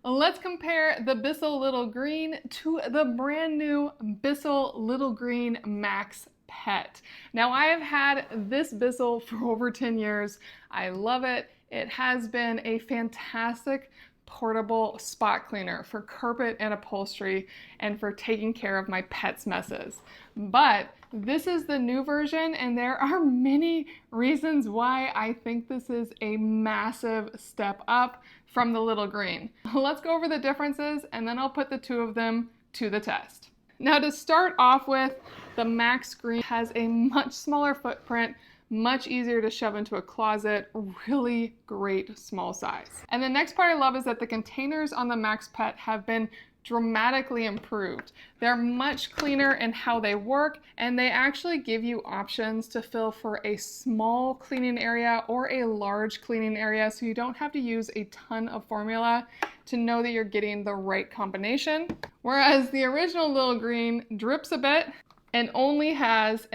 Let's compare the Bissell Little Green to the brand new Bissell Little Green Max Pet. Now, I have had this Bissell for over 10 years. I love it. It has been a fantastic portable spot cleaner for carpet and upholstery and for taking care of my pet's messes. But this is the new version, and there are many reasons why I think this is a massive step up from the Little Green. Let's go over the differences, and then I'll put the two of them to the test. Now, to start off with, the Max Green has a much smaller footprint, much easier to shove into a closet, really great small size. And the next part I love is that the containers on the Max Pet have been dramatically improved. They're much cleaner in how they work, and they actually give you options to fill for a small cleaning area or a large cleaning area, so you don't have to use a ton of formula to know that you're getting the right combination. Whereas the original Little Green drips a bit and only has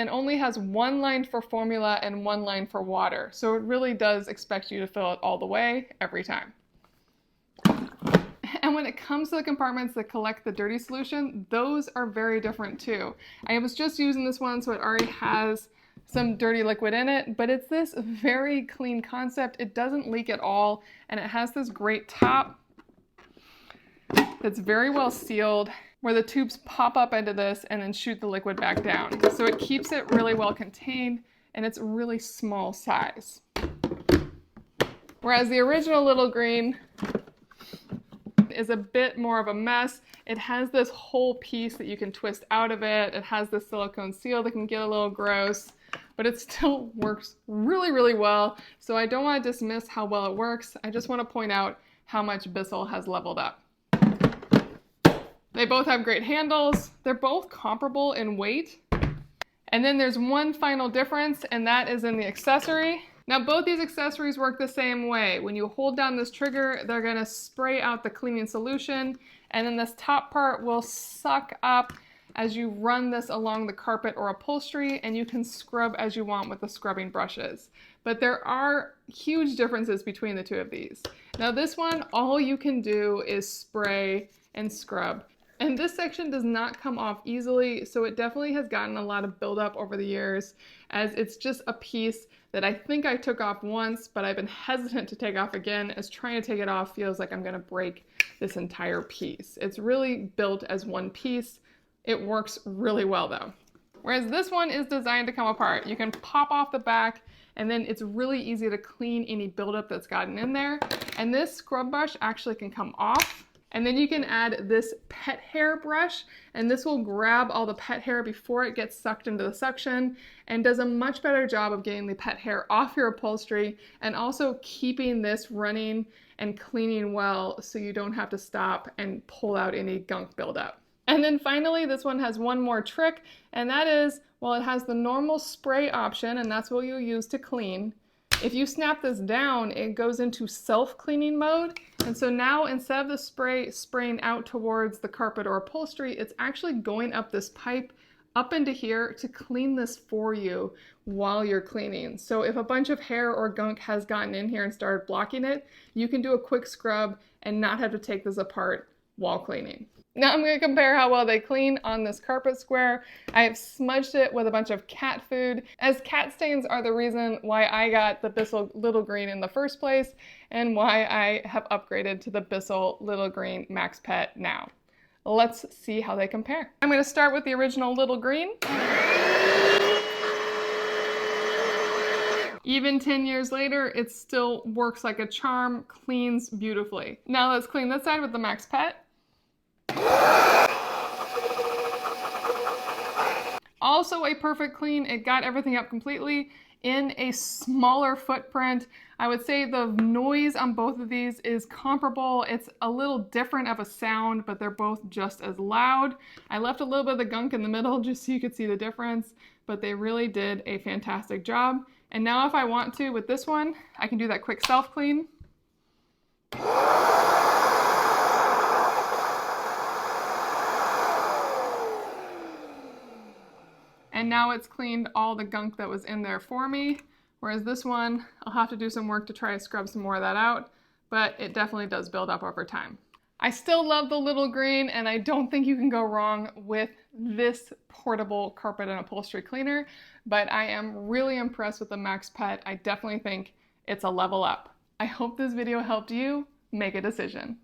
one line for formula and one line for water. So it really does expect you to fill it all the way every time. And when it comes to the compartments that collect the dirty solution, those are very different too. I was just using this one, so it already has some dirty liquid in it, but it's this very clean concept. It doesn't leak at all, and it has this great top that's very well sealed, where the tubes pop up into this and then shoot the liquid back down. So it keeps it really well contained, and it's a really small size. Whereas the original Little Green is a bit more of a mess. It has this whole piece that you can twist out of it. It has this silicone seal that can get a little gross, but it still works really, really well. So I don't want to dismiss how well it works. I just want to point out how much Bissell has leveled up. They both have great handles. They're both comparable in weight. And then there's one final difference, and that is in the accessory. Now, both these accessories work the same way. When you hold down this trigger, they're gonna spray out the cleaning solution, and then this top part will suck up as you run this along the carpet or upholstery, and you can scrub as you want with the scrubbing brushes. But there are huge differences between the two of these. Now, this one, all you can do is spray and scrub. And this section does not come off easily, so it definitely has gotten a lot of buildup over the years, as it's just a piece that I think I took off once, but I've been hesitant to take off again, as trying to take it off feels like I'm gonna break this entire piece. It's really built as one piece. It works really well though. Whereas this one is designed to come apart. You can pop off the back, and then it's really easy to clean any buildup that's gotten in there. And this scrub brush actually can come off. And then you can add this pet hair brush, and this will grab all the pet hair before it gets sucked into the suction, and does a much better job of getting the pet hair off your upholstery and also keeping this running and cleaning well, so you don't have to stop and pull out any gunk buildup. And then finally, this one has one more trick, and that is, well, it has the normal spray option, and that's what you'll use to clean. If you snap this down, it goes into self-cleaning mode. And so now, instead of the spray spraying out towards the carpet or upholstery, it's actually going up this pipe up into here to clean this for you while you're cleaning. So if a bunch of hair or gunk has gotten in here and started blocking it, you can do a quick scrub and not have to take this apart while cleaning. Now I'm going to compare how well they clean on this carpet square. I have smudged it with a bunch of cat food, as cat stains are the reason why I got the Bissell Little Green in the first place, and why I have upgraded to the Bissell Little Green Max Pet now. Let's see how they compare. I'm going to start with the original Little Green. Even 10 years later, it still works like a charm, cleans beautifully. Now let's clean this side with the Max Pet. Also a perfect clean. It got everything up completely in a smaller footprint. I would say the noise on both of these is comparable. It's a little different of a sound, but they're both just as loud. I left a little bit of the gunk in the middle just so you could see the difference, but they really did a fantastic job. And now if I want to, with this one, I can do that quick self-clean. And now it's cleaned all the gunk that was in there for me. Whereas this one, I'll have to do some work to try to scrub some more of that out, but it definitely does build up over time. I still love the Little Green, and I don't think you can go wrong with this portable carpet and upholstery cleaner, but I am really impressed with the Max Pet. I definitely think it's a level up. I hope this video helped you make a decision.